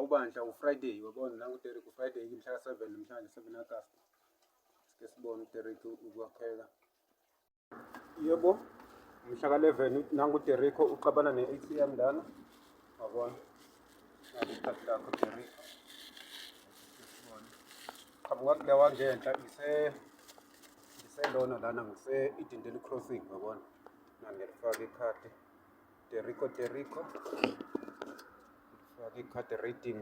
ubandla u-Friday wabona nangu uDerek u-Friday mhla ka-7 namhlanje 7 August. Sike sibone uDerek ukwakheka. Yebo, mhla ka-11 nangu uDerek uqabana ne-ATM lana. Wabona. Naku ikhadi lakho uDerek. Qhamuka kule wangenhla ngiselona lana ngise-Idendele Crossing wabona. Nangilifaka ikhadi. Derrico. Faka ikhadi reading.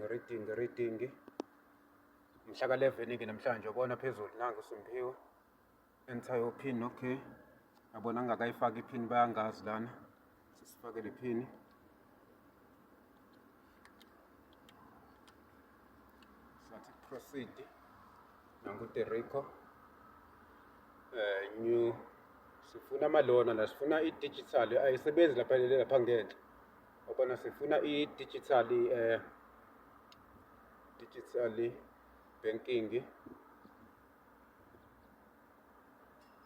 Mhla ka-11 namhlanje ubona phezulu nangu Simphiwe. Enter your pin, okay. Yabona ngingakayifaki ipin bayangazi lana. Sisifake le pin. Sathi proceed. Nangu Derrico. New sifuna amalona la, sifuna i-digital ayisebenzi lapha ngenhla. Wabona sifuna i-digital banking.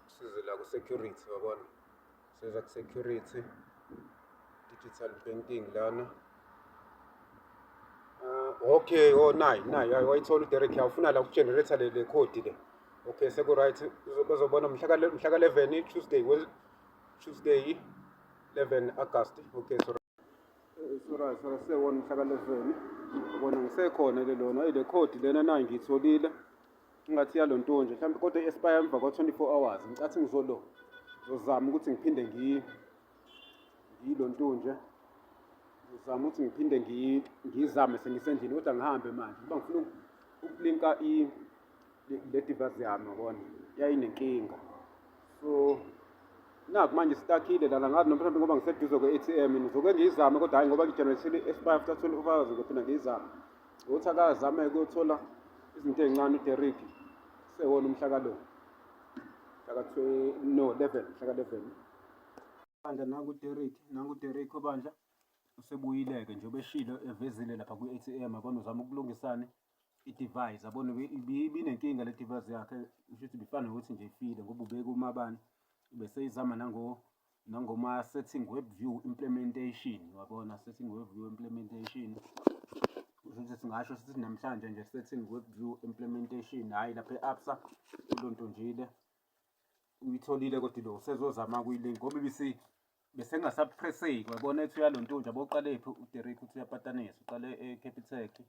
Size la ku-security wabona. Siza ku-security digital banking lana. Okay, nayi wayithola uDerek awufuna la ukugenerate le code le. Okay, seku-right. Uzobona mhla ka-11 Tuesday 11 August. Okay, so right, sewona mhla ka-11. Ubona ngisekhona lona ile code lena nayi ngiyitholile. Ingathi yalonto nje mhlawumbe kodwa i-expire emva kwa-24 hours. Ngicathi ngizozama ukuthi ngiphinde ngiyilonto nje. Ngizama ukuthi ngiphinde ngiyizame sengisendlini kodwa ngihambe manje. Ngoba ngifuna ukulinka le device yami yabona. Yayinenkinga. So naku manje sitakile lana ngazi noma mhlawumbe ngoba ngiseduze kwe-ATM ngizoke ngiyizame kodwa hayi ngoba ngigenerate expire after 24 hours ngizophinda ngiyizame. Ukuthi akazame ukuthola izinto ezincane uDerek. Sewona umhla ka-11 mhla ka-11. Bandla nangu uDerek bandla usebuyileke nje obeshilo evezile lapha kwi-ATM yabona uzama ukulungisana i-device yabona ibinenkinga le device yakhe ngisho ukuthi bifana ukuthi nje ifile ngoba ubeke umabani bese izama nangoma setting web view implementation wabona setting web view implementation. Ukuthi singasho sithi namhlanje nje setting web view implementation hayi lapha e-ABSA kulonto njile uyitholile kodwa lo usezozama ukuyilink ngoba bese ngasaphresseki wabona ethi uyalonto nje aboqalephi uDerek uthi uyapatanisa uqale eCapitec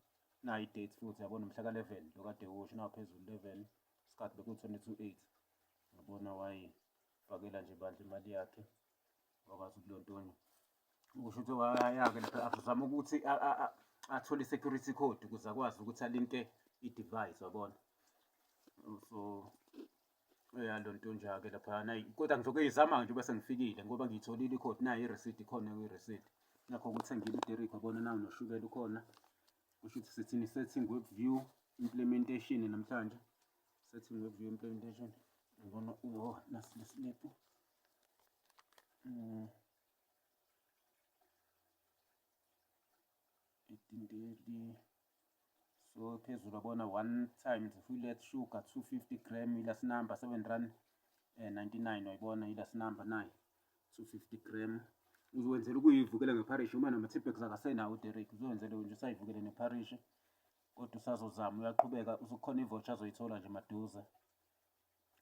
nayi date futhi yabona mhla ka-11 lo kade usho naphezulu 11 isikhathi beku-22:08 yabona wayifakela nje bandla imali yakhe wakwazi ukulontonya ukusho ukuthi wayake lapha azama ukuthi athole i-security code ukuze akwazi ukuthi alinke i-device wabona. So uyalonto nje-ke laphana kodwa ngizoke ngizama nje bese ngifikile ngoba ngiyitholile i-code nayo i-receipt ikhona kwi-receipt nakho ukuthengile uDerek wabona nawo noshukela ukhona. Kusho ukuthi sithini setting web view implementation namhlanje setting web view implementation ngibona nasileslip Idendele. So phezulu wabona 1 times fillet sugar 250 gram ilas number 7.99 wayibona ilas number nayo 250 gram. Uzowenzela ukuyivukela ngeparish uma nama-Tipex akasenawo uDerek uzowenzela nje usayivukele neparish kodwa usazozama uyaqhubeka usukhona i-voucher azoyithola nje maduze.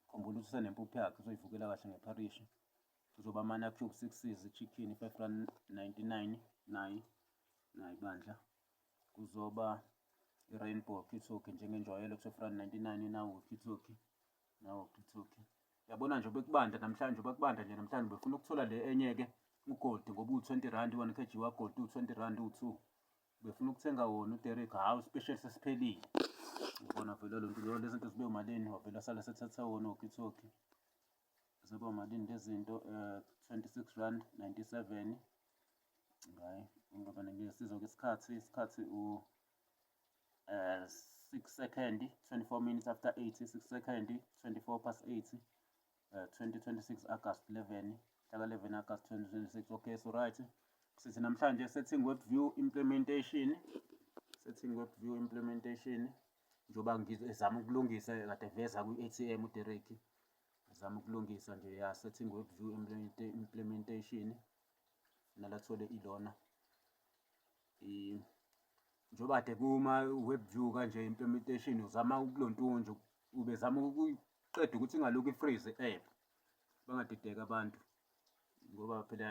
Khumbula ukuthi usenempuphu yakhe uzoyivukela kahle ngeparish. Kuzoba ama-cube 6 chicken 5.99 nayi bandla. Kuzoba i-rainbow walkie-talkie njengenjwayelo ku-5.99 nawo walkie-talkie. Yabona nje bekubanda namhlanje namhlanje befuna ukuthola le enye-ke ugold ngoba u-20 1 kg wagold u-20 u-2 befuna ukuthenga wona uDerek hawu special sesiphelile. Ngibona vele lonto lezi zinto zibe umalini wavela sala sethatha wona walkie-talkie zibe umalini lezi zinto 26.97 ngayi ngoba ngiyasiza isikhathi 6 second 24 minutes after 8 6 second 24 past 8 2026 August 11 11 August 2026. Okay, so right sithi namhlanje setting web view implementation njoba ngizama ukulungisa kade veza kwi-ATM uDerek azama ukulungisa nje ya setting web view implementation nalathole ilona njengoba kade kuma-web view kanje implementation uzama ukulontunja ubezama ukuyiqeda ukuthi ingalokhu i-freeze i-app. Bangadideki abantu ngoba phela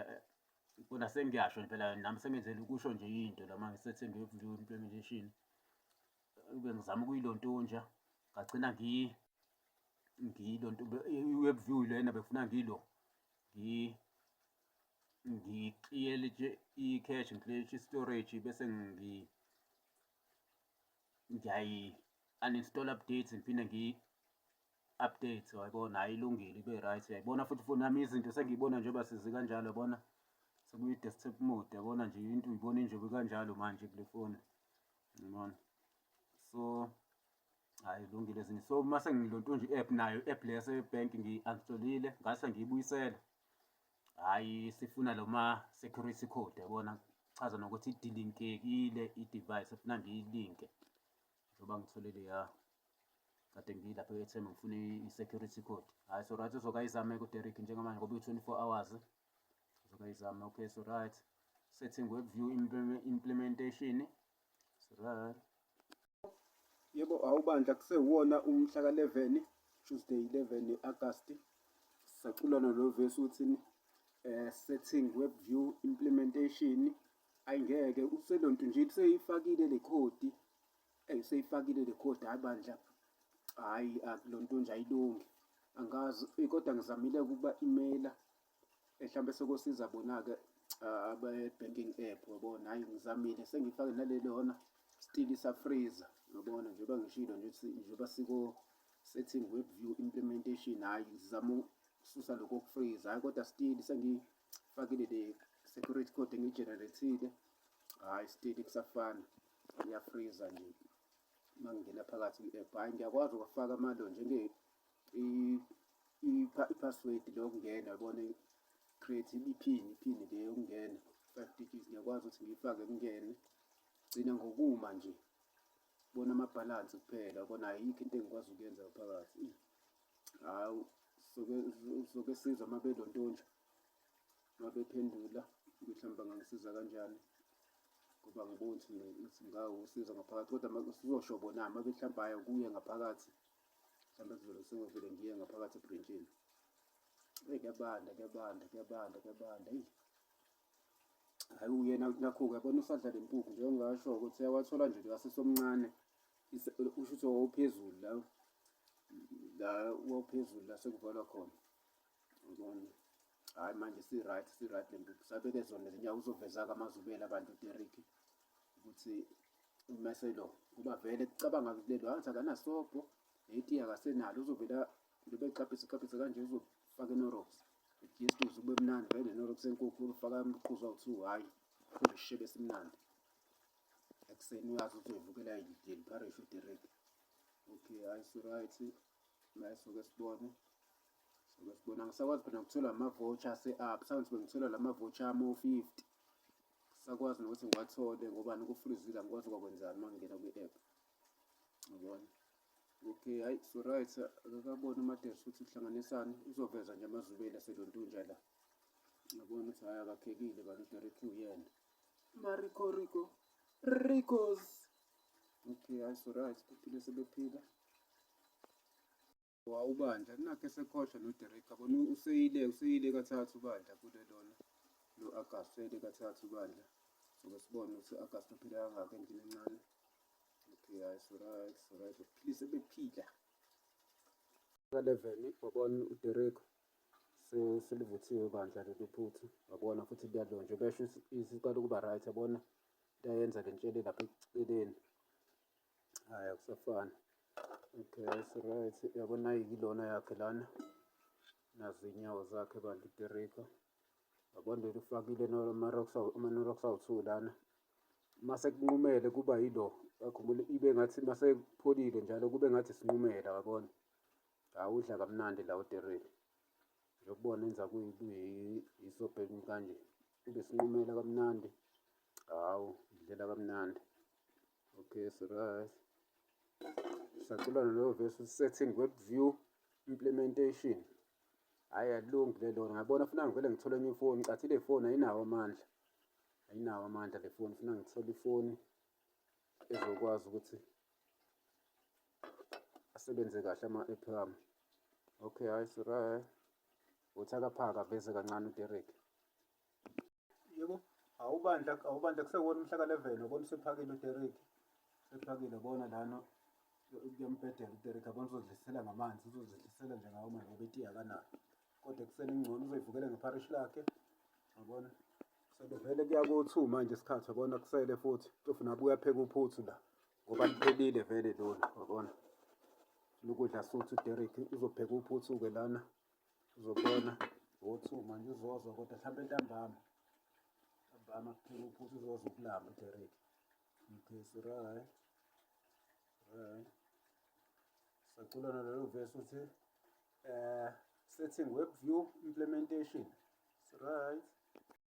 kona sengiyasho phela nami sengenzela ukusho nje into la mangisethe nge-web view implementation. Ube ngizama ukuyilontunja ngagcina i-web view lena befuna ngi-clear i-cache, ngi-clear i-storage bese ngiyayi-uninstall updates ngiphinde ngiyi-update wayibona. Hhayi ilungile ibe right uyayibona futhi ifoni yami izinto sengiyibona njengoba sizi kanjalo yabona sekuyi-desktop mode yabona nje into uyibona injobe kanjalo manje kule foni yabona. So hhayi ilungile ezinye. So mase ngilontunja i-app nayo i-app le yasebhenki ngiyi-uninstall-ile ngase ngiyibuyisela. Hhayi sifuna lo ma-security code yabona chaza nokuthi idilinkekile i-device efuna ngiyilinke njengoba ngithole leya kade ngilapha e-airtime ngifuna i-security code. Hhayi so right uzokayizama-ke uDerek njengamanje ngoba i-24 hours uzokayizama. Okay so right setting web view implementation so right. Yebo awubandla kusewuwona umhla ka-11 Tuesday 11 August sisaculana lo vesi uthini setting web view implementation. Ayingeke uselontunjile seyifakile le khodi seyifakile le khodi. Hayi bandla hhayi akulontunja ayilungi angazi kodwa ngizamile ukuba emaila mhlawumbe sekosiza bona-ke abe-banking app wabona. Hhayi ngizamile sengifake naleli lona still isa-freezer yabona njengoba ngishilo nje ukuthi njengoba siko-setting web view implementation. Hhayi ngizama ukususa lokho ku-freeze hhayi kodwa still sengifakile le security code engiyi-generate-ile. Hhayi still kusafana iya-freezer nje uma ngingena phakathi kwi-app. Hhayi ngiyakwazi ukufaka amalo njenge i-password lokungena yabona create iphini le yokungena 5 digits ngiyakwazi ukuthi ngiyifake kungene. Gcina ngokuma nje bona amabhalansi kuphela yabona ayikho into engikwazi ukuyenza phakathi. Hawu soke sizwa uma belontunja uma bephendula mhlawumbe bangangisiza kanjani ngoba ngibona ukuthi ngawusizo ngaphakathi kodwa sizosho bona uma mhlawumbe hhayi kuye ngaphakathi mhlawumbe kuzobe sengivele ngiye ngaphakathi ebrentshini. Kuyabanda. Eyi hhayi uyena nakhu-ke yabona usadla le mpuphu njengasho ukuthi uyawathola nje wasesomncane usho ukuthi wawuphezulu la wawuphezulu la sekuvalwa khona yabona. Hhayi manje si-right le mpuphu sabeke zona lezinyawo uzoveza-ke amazubela abantu uDerek ukuthi umese lo kuba vele kucabanga kulelo angithi akanasobho netiye akasenalo uzovela njengoba ecapise kanje uzofaka i-Knorox i-GSP ube mnandi vele i-Knorox enkukhu ufaka umquzu awu-2 hhayi futhi isishebe esimnandi ekuseni uyazi ukuthi uyivukela yideli parish uDerek. Okay hhayi so-right naye soke sibone angisakwazi phela ngithola ama-voucher ase-up sangithi bengithola lama-voucher ama-50 sakwazi nokuthi ngiwathole ngobani kufrizile angikwazi ukwakwenzani uma ngingena kwi-app yabona. Okay hhayi so-right akakaboni uMadesi ukuthi kuhlanganisani uzoveza nje amazubela aselontunja la yabona ukuthi hhayi akakhekile bani uDerek uyena Ricos. Okay hhayi so-right bephile sebephila. Wawubandla nakhe sekhohlwa noDerek yabona useyile kathathu bandla kule lona lo-August useyile kathathu bandla soke sibone ukuthi u-August uphile kangaka endlini encane. Okay hhayi so-right bephile sebephila ka-11 wabona uDerek selivuthiwe bandla leli phuthu wabona futhi liyalonjwa besho isiqala ukuba right yabona liyayenza le ntshele lapha eceleni. Hhayi akusafani. Okay so-right yabona yilona yakhe lana nazo iy'nyawo zakhe bandla uDerek yabona leli ufakile ama-Knorox awu-2 lana mase kunqumele kuba yilo akhumbule ibe ngathi mase kupholile njalo kube ngathi sinqumela wabona. Hhayi udla kamnandi la uDerek njengokubona enza kuyisobheni kanje kube sinqumela kamnandi. Hawu idlela kamnandi. Okay so-right saculana lo vesi setting web view implementation. Hhayi alilungi lona ngiyabona funa ngivele ngithole enye ifoni cathi le foni ayinawo amandla le foni funa ngithole ifoni ezokwazi ukuthi asebenze kahle ama-app wami. Okay, hayi sirayi. Uthi akaphaka aveze kancane uDerek. Yebo, awubandla kusekuwona umhla ka-11 wabona usephakile uDerek. Sephakile bona lana kuyambhedela uDerek abona uzodlisela ngamanzi, uzozidlisela nje ngawo manje ngoba itiya akanayo. Kodwa ekuseni ngcono uzoyivukela ngeparishi lakhe. Yabona? Kusele vele kuya ko-2 manje isikhathi yabona kusele futhi. Tofu nabuya uyapheka uphuthu la ngoba liphelile vele lona, wabona? Ukudla suthi uDerek uzopheka uphuthu-ke lana uzobona ngo-2 manje uzozwa kodwa mhlampe ntambama kupheka uphuthu uzozwa ukulamba uDerek. Okay, sirayi. Sacula nalelo verse uthi setting web view implementation. Right.